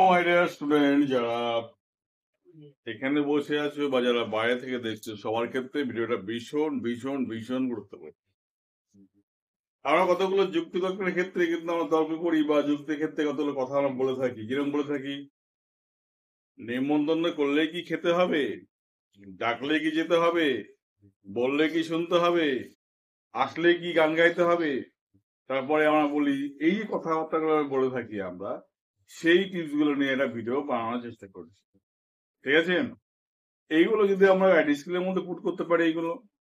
My dear student, যারা এখানে বসে আছো বা যারা বাইরে থেকে দেখছো, সবার ক্ষেত্রে ভিডিওটা ভীষণ ভীষণ ভীষণ গুরুত্বপূর্ণ। আমরা কতগুলো যুক্তি তর্কের ক্ষেত্রে কিন্তু আমরা তর্ক করি বা যুক্তির ক্ষেত্রে কতগুলো কথা আমরা বলে থাকি। কিরকম বলে থাকি? নিমন্ত্রণ করলে কি খেতে হবে, ডাকলে কি যেতে হবে, বললে কি শুনতে হবে, আসলে কি গান গাইতে হবে। তারপরে আমরা বলি এই যে কথাবার্তাগুলো বলে থাকি আমরা, সেই টিপস গুলো নিয়ে একটা ভিডিও বানানোর চেষ্টা করছি। ঠিক আছে? এইগুলো যদি আমরা ডিসপ্লের মধ্যে পুট করতে পারি,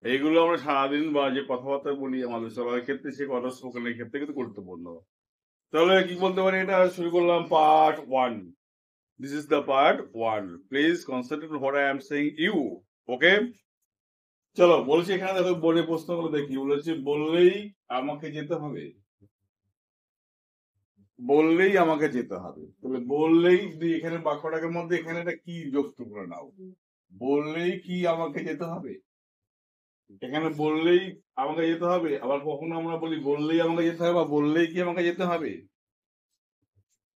এইগুলো আমরা সারাদিন বা যে কথাবার্তা বলি আমাদের সবার ক্ষেত্রে, সেই কথা স্পোকেনের ক্ষেত্রে কিন্তু গুরুত্বপূর্ণ। তাহলে কি বলতে পারি? এটা শুরু করলাম part 1। This is the part 1। Please concentrate on what I am saying you. Okay, চলো বলছি। এখানে দেখো বোর্ডে প্রশ্নগুলো দেখি। বলেছি বললেই আমাকে যেতে হবে, বললেই আমাকে যেতে হবে। তাহলে বললেই যদি এখানে বাক্যটাকের মধ্যে এখানে এটা কি যুক্ত করে নাও, বললেই কি আমাকে যেতে হবে। এখানে বললেই আমাকে যেতে হবে, আবার কখনো আমরা বলি বললেই আমাকে যেতে হবে বা বললেই কি আমাকে যেতে হবে।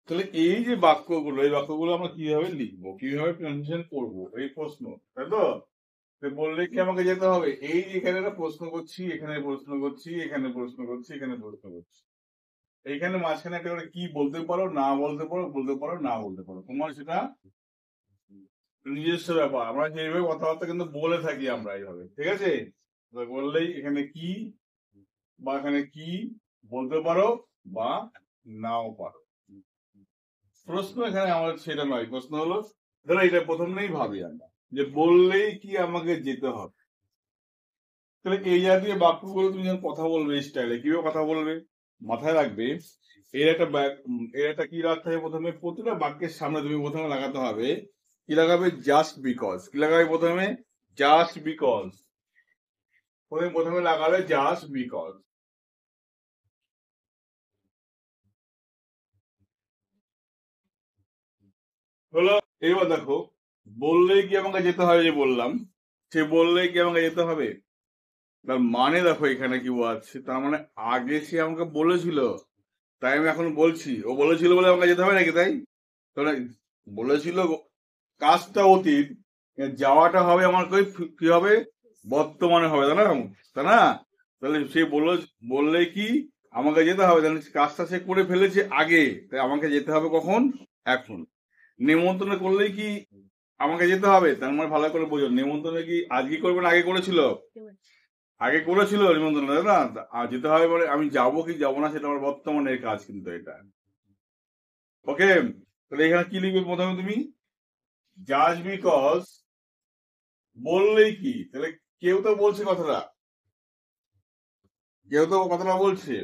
তাহলে এই যে বাক্যগুলো, এই বাক্যগুলো আমরা কিভাবে লিখবো, কিভাবে ট্রান্সলেশন করবো, এই প্রশ্ন, তাই তো? বললেই কি আমাকে যেতে হবে, এই যে এখানে একটা প্রশ্ন করছি, এখানে প্রশ্ন করছি, এখানে প্রশ্ন করছি, এখানে প্রশ্ন করছি। এইখানে মাঝখানে একটা করে কি বলতে পারো, না বলতে পারো, বলতে পারো, না বলতে পারো, তোমার সেটা নিজস্ব ব্যাপার। আমরা সেইভাবে কথাবার্তা কিন্তু বলে থাকি আমরা এইভাবে। ঠিক আছে? বললেই এখানে কি বা এখানে কি বলতে পারো বা নাও পারো। প্রশ্ন এখানে আমাদের সেটা নয়। প্রশ্ন হলো, ধরো এটা প্রথমেই ভাবি আমরা যে বললেই কি আমাকে যেতে হবে। তাহলে এই জাতীয় বাক্যগুলো তুমি যখন কথা বলবে, স্টাইলে কিভাবে কথা বলবে মাথায় রাখবে। এর একটা কি রাখতে হবে, প্রথমে প্রতিটা বাক্যের সামনে তুমি প্রথমে লাগাতে হবে কি লাগাবে, জাস্ট বিকজ। কি লাগাবে প্রথমে? Just because. প্রথমে লাগালে জাস্ট বিকজ। হলো। এবার দেখো, বললেই কি আমাকে যেতে হবে, যে বললাম সে বললেই কি আমাকে যেতে হবে, তার মানে দেখো এখানে কি আছে, তার মানে আগে সে আমাকে বলেছিল, তাই আমি এখন বলছি। ও বলেছিল বলে আমাকে যেতে হবে নাকি? তাই তাহলে বলেছিল, কাজটা অতীত, যাওয়াটা হবে আমার কি হবে, বর্তমানে হবে, তাই না? তাই না? তাহলে সে বললে কি আমাকে যেতে হবে, তাহলে কাজটা সে করে ফেলেছে আগে, তাই আমাকে যেতে হবে কখন? এখন। নিমন্ত্রণ করলেই কি আমাকে যেতে হবে, তার মানে ভালো করে বোঝো, নিমন্ত্রণ কি আজকে করবে না আগে করেছিল? আগে করেছিল নিমন্ত্রণ, তাই না? আর যেতে হবে বলে আমি যাবো কি যাবো না, সেটা আমার বর্তমানের কাজ কিন্তু এটা। ওকে, তাহলে এখানে কি লিখবে প্রথমে তুমি? Just because. বললেই কি, তাহলে কেউ তো বলছে কথাটা, কেউ তো কথাটা বলছে।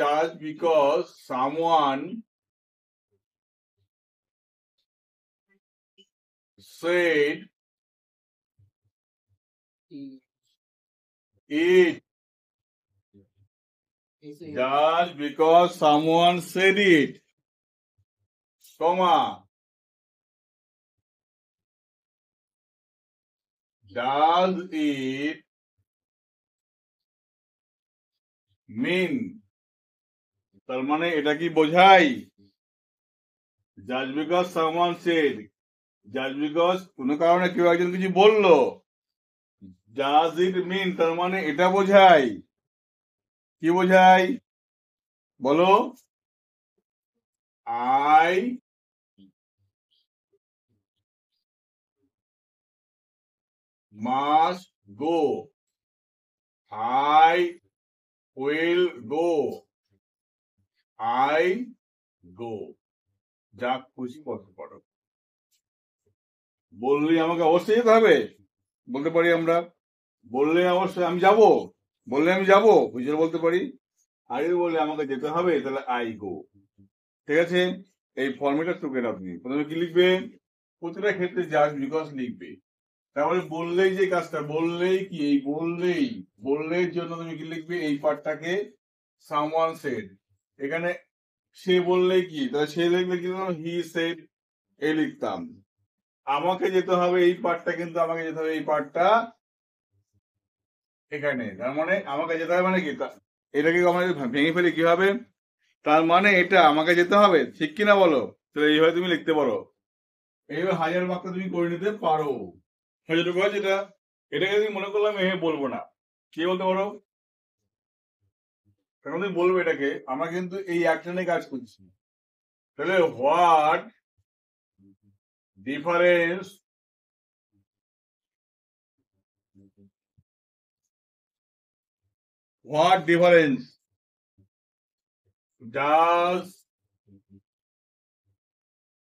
Just because someone said it, just because someone said it, comma, does it mean, তার মানে এটা কি বোঝায়? Just because someone said, just because কোনো কারণে কেউ একজন কিছু বললো, ডাজ ইট মিন, তার মানে এটা বোঝায়। কি বোঝায় বলো? I must go, I will go, I গো। যা খুশি করতে পারো। বললেই আমাকে অবশ্যই যেতে হবে, বলতে পারি আমরা। বললে অবশ্যই আমি যাব, বললে আমি যাব, বুঝে বলতে পারি। আগে বললে আমাকে যেতে হবে, তাহলে আই গো। ঠিক আছে? এই ফর্মেটটা টুকে আপনি প্রথমে কি লিখবে, প্রতিটা ক্ষেত্রে জাস্ট বিকজ লিখবে। তারপরে বললেই যে কাজটা, বললেই কি, এই বললেই, বললের জন্য তুমি কি লিখবে, এই পার্টটাকে সামওয়ান সেড। এখানে সে বললেই কি, তাহলে সে লিখলে কি, হি সেড, এই লিখতাম। আমাকে যেতে হবে, এই পার্টটা কিন্তু আমাকে যেতে হবে, এই পার্টটা এখানে। তার মানে আমাকে যেতে হবে মানে কি, এটাকে আমরা ভেঙে ফেলি কি হবে, তার মানে এটা আমাকে যেতে হবে, ঠিক কিনা বলো? তাহলে এইভাবে তুমি লিখতে পারো। এইভাবে হাজার বাক্য তুমি করে নিতে পারো। যেটুকু হয় যেটা, এটাকে তুমি মনে করলাম বলবো না, কি বলতে পারো? তখন তুমি বলবো এটাকে, আমরা কিন্তু এই অ্যাকশনে কাজ করছি। তাহলে what difference does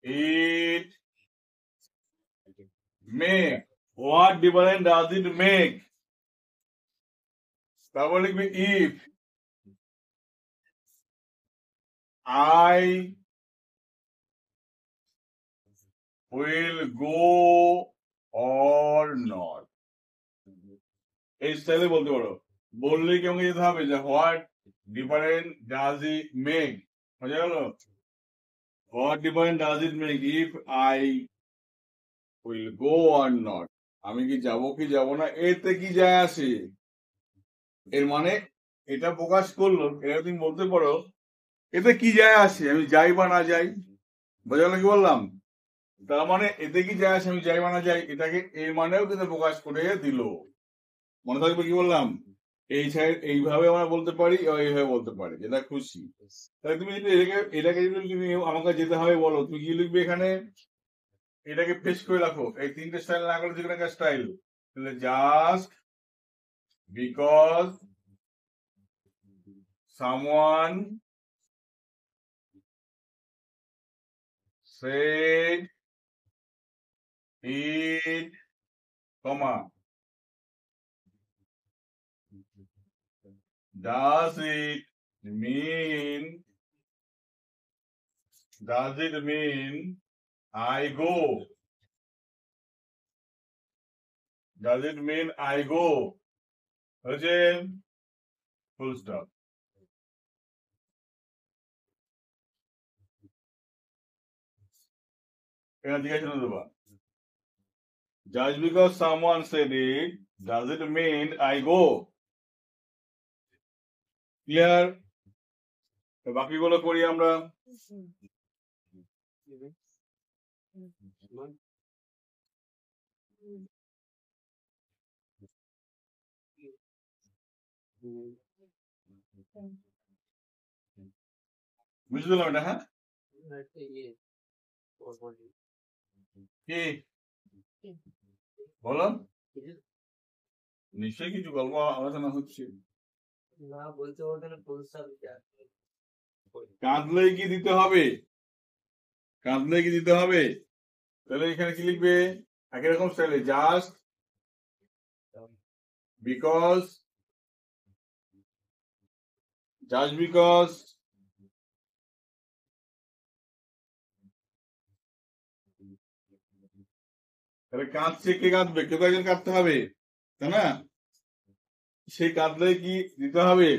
it make? What difference does it make? তারপর লিখবে if I will go or not. এই স্টাইলে বলতে পারো। বললে কি আমাকে যেতে হবে যে what different does it make, বোঝা গেল? What different does it make if I will go or not, আমি কি যাব কি যাব না, এতে কি যায় আসে? এর মানে এটা প্রকাশ করলো, এটা তুমি বলতে পারো এতে কি যায় আসে আমি যাই বা না যাই, বোঝা গেল কি বললাম? তার মানে এতে কি যায় আসে আমি যাই বা না যাই, এটাকে এর মানেও কিন্তু প্রকাশ করে দিল। মনে থাকবে কি বললাম? এই সাইড এইভাবে আমরা বলতে পারি, এইভাবে বলতে পারি, যেটা খুশি। তাহলে তুমি যদি এটাকে যদি তুমি আমাকে যেতে হবে বলো, তুমি কি লিখবে এখানে? এটাকে ফেস করে রাখো, এই তিনটে স্টাইল না করলে যেকোনো একটা স্টাইল। তাহলে just because someone said it, comma, does it mean I go? Does it mean I go? হয়েছে, ফুল স্টপ। এখানে জিজ্ঞাসা দেবা, just because someone said it, does it mean I go? Clear? বাকিগুলো করি আমরা। বুঝতে পেলাম এটা? হ্যাঁ, কি বলো? নিশ্চয়ই কিছু গল্প আলোচনা হচ্ছে। কাঁদলে কি দিতে হবে? কাঁদলে কি দিতে হবে? তাহলে এখানে কি লিখবে? একই রকম স্টাইলে, জাস্ট বিকজ, তাহলে কাঁদছে, কে কাঁদবে? কেউ তো একজন কাঁদতে হবে, তাই না? সেই কাঁদলে কি দিতে হবে,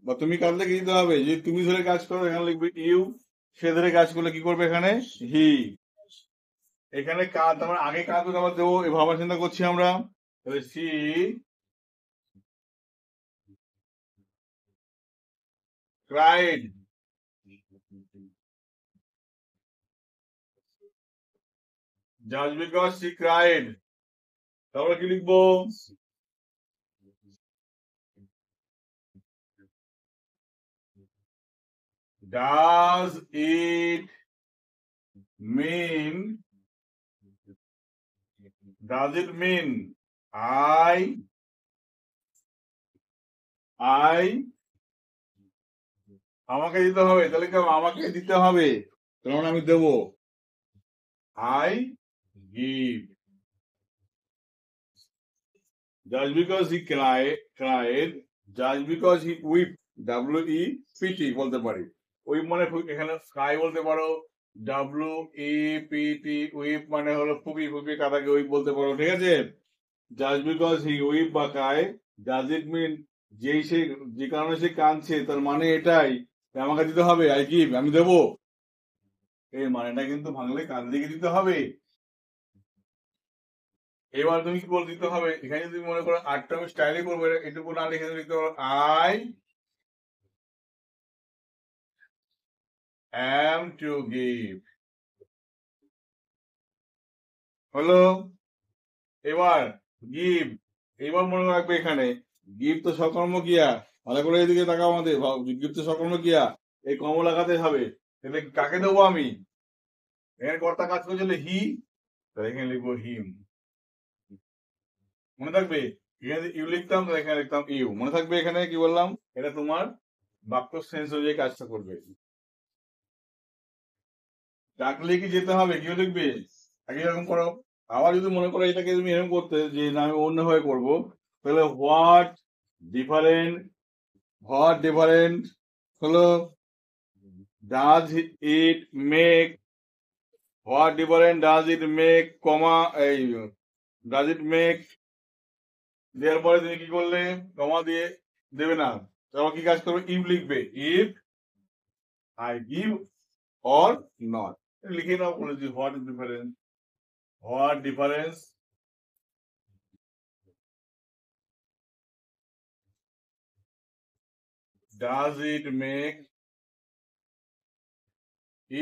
বা তুমি কাঁদলে কি দিতে হবে? যদি তুমি ধরে কাজ করো এখানে লিখবে ইউ, সে ধরে কাজ করলে কি করবে এখানে? হি। এখানে কাজ আমরা আগে কাজ আবার দেবো, এই ভাবার চিন্তা করছি আমরা। তাহলে C cried, just because she cried, তারপরে কি লিখবো? Does it mean I আমাকে দিতে হবে? তাহলে কি আমাকে দিতে হবে, তখন আমি দেবো I give. Just because he cried, just because he wept, WEPT বলতে পারি। উইপ মানে এখানে ক্রাই বলতে পারো, WEPT, উইপ মানে হলো ফুপি, ফুপি কাদাকে উইপ বলতে পারো, ঠিক আছে? জাস্ট বিকজ হি উইপ বা ক্রাই, ডাজ ইট মিন যে কারণে সে কাঁদছে তার মানে এটাই আমাকে দিতে হবে, আই গিভ, আমি দেবো। এই মানেটা কিন্তু ভাঙলে কান দিকে দিতে হবে। এবার তুমি কি বল দিতে হবে? এখানে যদি মনে করো আটটা আমি স্টাইলে করবো, এটুকু না লিখে লিখতে পারো আই am to give, হলো। এবার গিভ, এবার মনে রাখবে এখানে গিভ তো সকর্ম ক্রিয়া, ভালো করে এদিকে তাকাও আমাদের, গিভ তো সকর্ম ক্রিয়া, এই কর্ম লাগাতে হবে। তাহলে কাকে দেবো আমি? এখানে কর্তা কাজ করছিল হি, তাহলে এখানে লিখবো হিম। মনে থাকবে এখানে ইউ লিখতাম, তাহলে এখানে লিখতাম ইউ। মনে থাকবে এখানে কি বললাম, এটা তোমার বাক্য সেন্স অনুযায়ী কাজটা করবে। ডাকলে কি যেতে হবে, কেউ লিখবে একই রকম করো। আবার যদি মনে করো এটাকে তুমি এরকম করতে যে না আমি অন্যভাবে করবো, তাহলে হোয়াট ডিফারেন্ট হলো does it make, what different does it make comma, এই ডাজ ইট মেক দেওয়ার পরে তুমি কি করলে, কমা দিয়ে দেবে না, তখন কি কাজ করবে, ইফ লিখবে, if I give or not, লিখে নাও বলেছি what difference does it make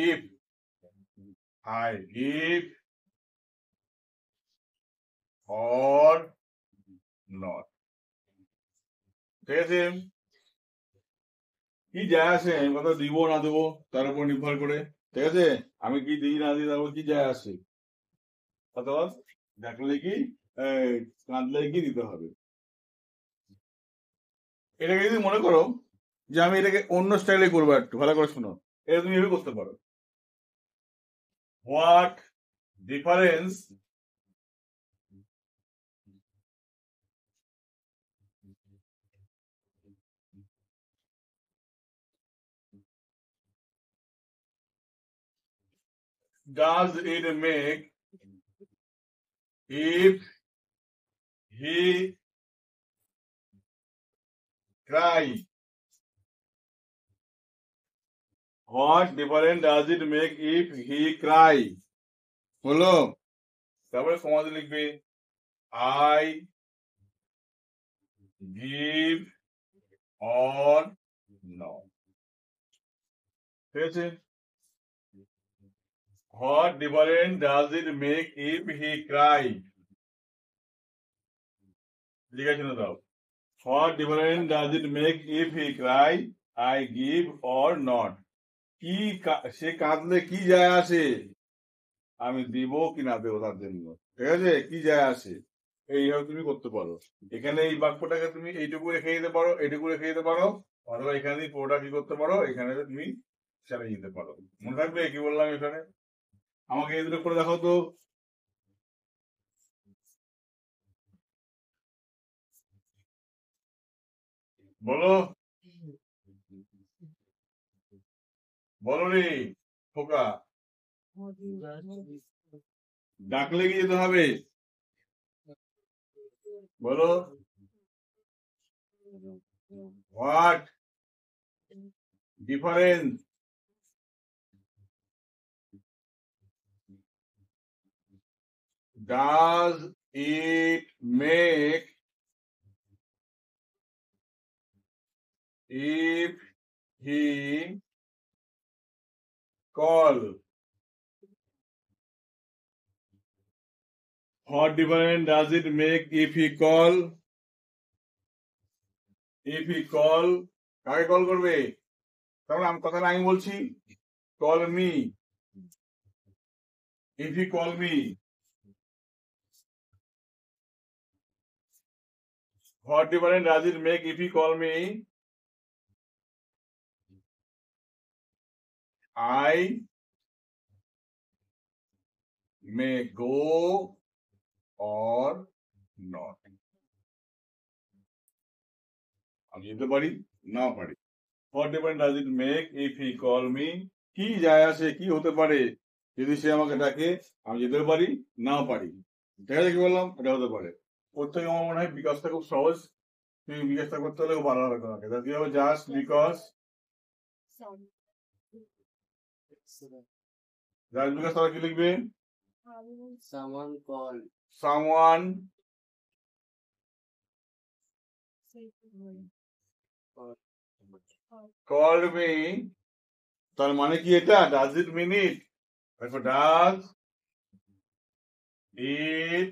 if I give or not? ঠিক আছে, কি যায় আসে আমি কথা দিব না দেবো তার উপর নির্ভর করে। ঠিক আছে, আমি কি দিই না দিই তার উপর কি যায় আসে, অথবা ডাকলে কি কাঁদলে কি দিতে হবে। এটাকে যদি মনে করো যে আমি এটাকে অন্য স্টাইলে করবো, একটু ভালো করে শোনো, এটা তুমি এভাবে করতে পারো, what difference does it make if he cry? What difference does it make if he cry? হলো, তারপরে সমাজে লিখবে I give or not। ঠিক আছে, what difference does it make if he cry? লিখে শুনে দাও, what difference does it make if he cry? I give or not। কি সে কাঁদলে কি যায় আসে, আমি দিব কি না দেবো তার জন্য। ঠিক আছে, কি যায় আসে, এইভাবে তুমি করতে পারো। এখানে এই বাক্যটাকে তুমি এইটুকু রেখে দিতে পারো, এইটুকু রেখে দিতে পারো, অথবা এখানে পুরোটা কি করতে পারো, এখানে তুমি চালিয়ে দিতে পারো। মনে থাকবে কি বললাম এখানে? আমাকে এই দুটো করে দেখো তো, বলো বলো রে খোকা, ডাকলে কি যেতে হবে, বলো what difference does it make if he call? What difference does it make if he call? If he call, কাকে কল করবে, তাহলে আমি কথাটা আমি বলছি, call me, if he call me, what difference does it make if he call me? I may go or not, আমি যেতে পারি না পারি। What difference does it make if he call me? কি যায় আসে, কি হতে পারে যদি সে আমাকে ডাকে, আমি যেতে পারি না পারি। ঠিক আছে, কি বললাম, এটা হতে পারে। প্রত্যেকে আমার মনে হয় বিকাশটা খুব সহজ, তুমি বিকাশটা করতে হলে ভালো হবে তোমাকে। কি হবে, জাস্ট বিকজ, জাস্ট বিকজ তাহলে কি লিখবে, someone called me, তার মানে কি এটা, ডাজ ইট মিন ইট, দেখো ডাজ ইট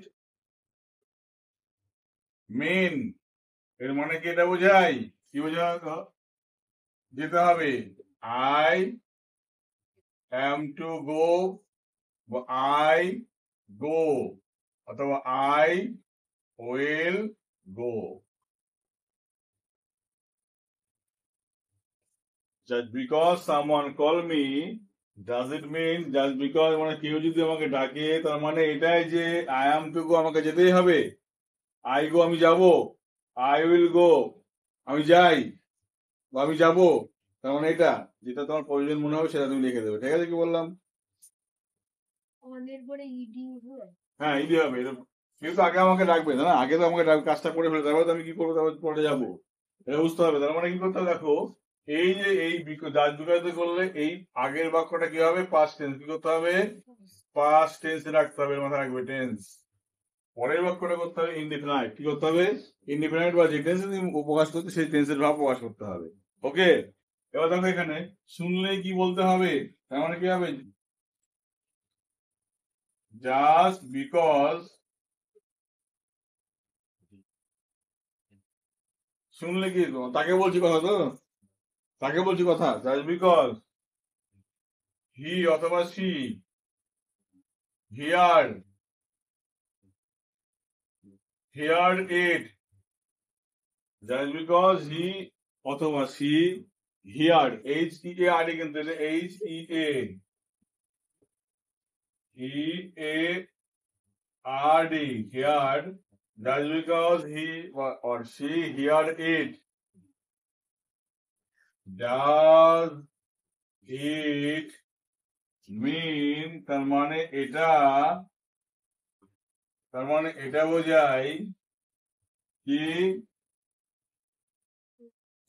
মিন, এর মানে কি এটা বোঝায়? কি বোঝায়? যেতে হবে। I am to go, I go, অথবা I will go. Just because someone call me, does it mean just because মানে কেউ যদি আমাকে ডাকে তার মানে এটাই যে আই অ্যাম টু গো আমাকে যেতেই হবে? আই গো আমি যাব, আই উইল গো আমি যাই বা আমি যাব, তার মানে এটা যেটা তোমার প্রয়োজন মনে হবে সেটা তুমি লিখে দেবে। ঠিক আছে? কি বললাম? হ্যাঁ, ইডি হবে। কেউ তো আগে আমাকে ডাকবে না, আগে তো আমাকে কাজটা করে ফেলে, তারপরে তো আমি কি করবো, তারপর পরে যাবো। এটা বুঝতে হবে। তার মানে কি করতে হবে দেখো, এই যে এই জাজ বিকাশে করলে এই আগের বাক্যটা কি হবে? Past tense. কি করতে হবে? পাস্ট টেন্স রাখতে হবে, মাথায় রাখবে টেন্স। পরের বাক্যটা করতে হবে ইনডিফিনাইট। কি করতে হবে? ইনডিফিনাইট বা যে টেন্সে তুমি প্রকাশ করতে সেই টেন্সের ভাব প্রকাশ করতে হবে। ওকে, এবার দেখো এখানে শুনলেই কি বলতে হবে? তার মানে কি হবে? জাস্ট বিকজ, শুনলে কি তাকে বলছি কথা, তো তাকে বলছি কথা। জাস্ট বিকজ হি অথবা she hear it, just because he অথবা she hear, H E A R, কিন্তু এটা H E A R D, hear, just because he or she hear it, does it mean, তার মানে এটা বোঝায় কি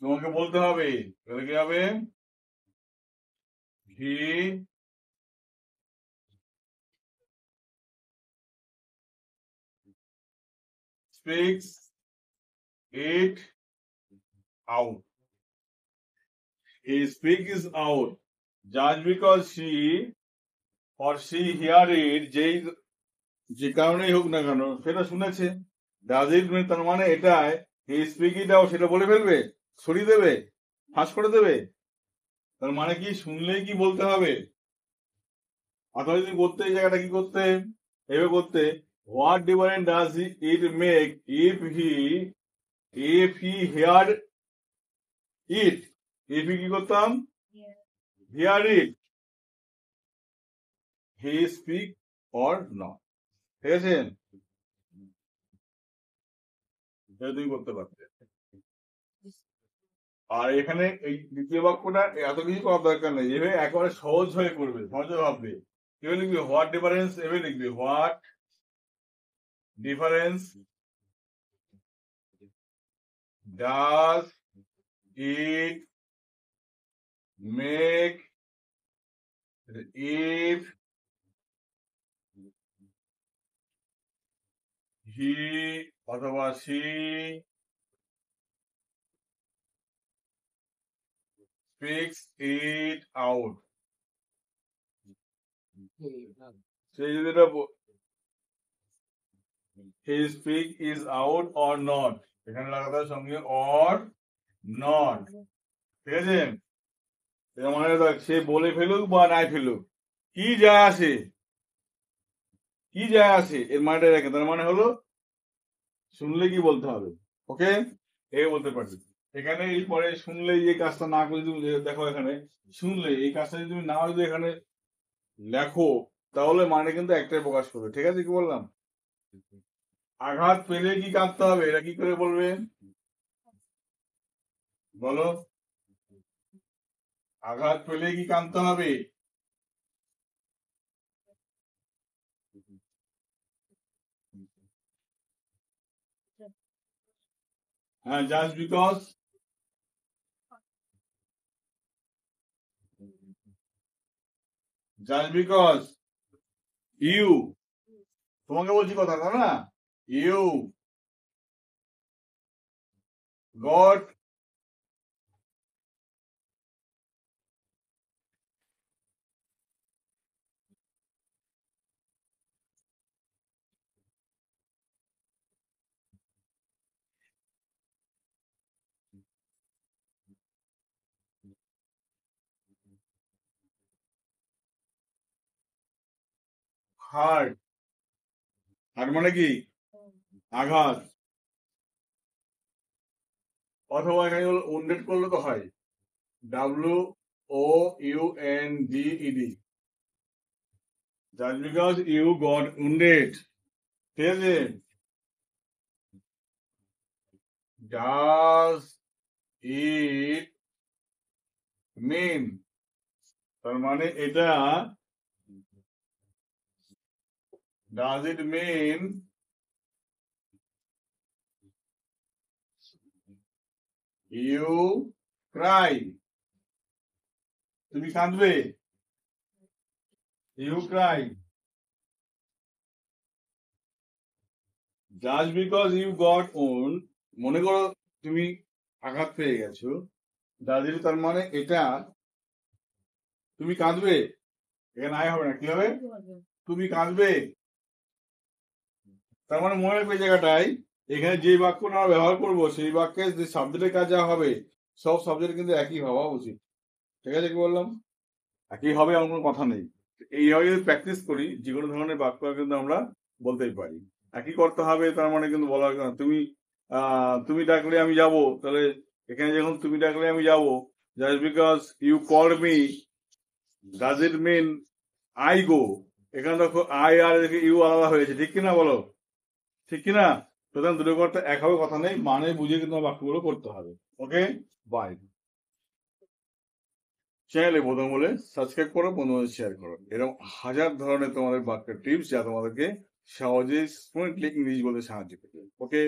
তোমাকে বলতে হবে। তাহলে কি হবে? He speaks it out, he speaks out, just because she or she hear it, যে কারণেই হোক না কেন সেটা শুনেছে। ডাজ ইট মিন, তার মানে এটাই হি স্পিক ইট আউট, সেটা বলে ফেলবে, সরিয়ে দেবে, ফাঁস করে দেবে। তার মানে কি শুনলেই কি বলতে হবে? অথবা যদি করতে এই জায়গাটা কি করতে, এভাবে করতে, what difference does it make if he here it, if he কি করতাম? Here it, he speak or not. ঠিক আছে? এটা তুমি করতে পারতে। আর এখানে এই দ্বিতীয় বাক্যটা এত কিছু করার দরকার নেই, এভাবে একেবারে সহজ হয়ে করবে, সহজে ভাববে। এভাবে লিখবে হোয়াট ডিফারেন্স, এভাবে লিখবে what difference does it make if he অথবা সি স্পিক্স ইট আউট। সেই যদি এটা he speak is out or not, এখানে লাগাতে হবে সঙ্গে অর নট। ঠিক আছে? এটা মনে রাখ, সে বলে ফেলুক বা নাই ফেলুক, কি যায় আসে, কি যায় আসে, এর মানেটা রেখে। তার মানে হলো শুনলে কি বলতে হবে। ওকে, এ বলতে পারছি। এখানে এই পরে শুনলে এই কাজটা না করে তুমি দেখো, এখানে শুনলে এই কাজটা যদি তুমি না যদি এখানে লেখো, তাহলে মানে কিন্তু একটাই প্রকাশ করবে। ঠিক আছে? কি বললাম? আঘাত পেলে কি কাঁদতে হবে, এটা কি করে বলবে বলো? আঘাত পেলে কি কাঁদতে হবে? হ্যাঁ, জাস্ট বিকজ ইউ, তোমাকে বলছি কথা, তাই না? ইউ গট হার্ট, হার্ট মানে কি আঘাত, অথবা এখানে উন্ডেড করলে তো হয় WOUNDED, just because you got wounded, ঠিক আছে? Does it mean, তার মানে এটা, does it mean you cry, তুমি কাঁদবে, you cry, just because you got wound, মনে করো তুমি আঘাত পেয়ে গেছো, does it তার মানে এটা, তুমি কাঁদবে, এখানে আয় হবে না, কি হবে, তুমি কাঁদবে, তার মানে মনে রাখবে জায়গাটায় এখানে যে বাক্য আমরা ব্যবহার করবো সেই বাক্যে যে সাবজেক্টের কাজ যা হবে সব সাবজেক্ট কিন্তু একই হওয়া উচিত, ঠিক আছে? কি বললাম, একই হবে এমন কোনো কথা নেই। এইভাবে যদি প্র্যাকটিস করি যে কোনো ধরনের বাক্য কিন্তু আমরা বলতেই পারি। একই করতে হবে, তার মানে কিন্তু বলা তুমি ডাকলে আমি যাব, তাহলে এখানে যখন তুমি ডাকলে আমি যাব, just because you call me does it mean I go, এখানে দেখো আই আর ইউ আলাদা হয়েছে, ঠিক কিনা বলো, ঠিক কিনা? সুতরাং দুটো করতে এক হবে কথা নেই, মানে বুঝে কিন্তু বাক্যগুলো করতে হবে। ওকে, বাই। চ্যানেলে প্রথম বলে সাবস্ক্রাইব করো, বন্ধুদের শেয়ার করো, এরকম হাজার ধরনের তোমাদের বাক্যের টিপস যা তোমাদেরকে সহজে স্মুথলি ইংলিশ বলতে সাহায্য করবে। ওকে।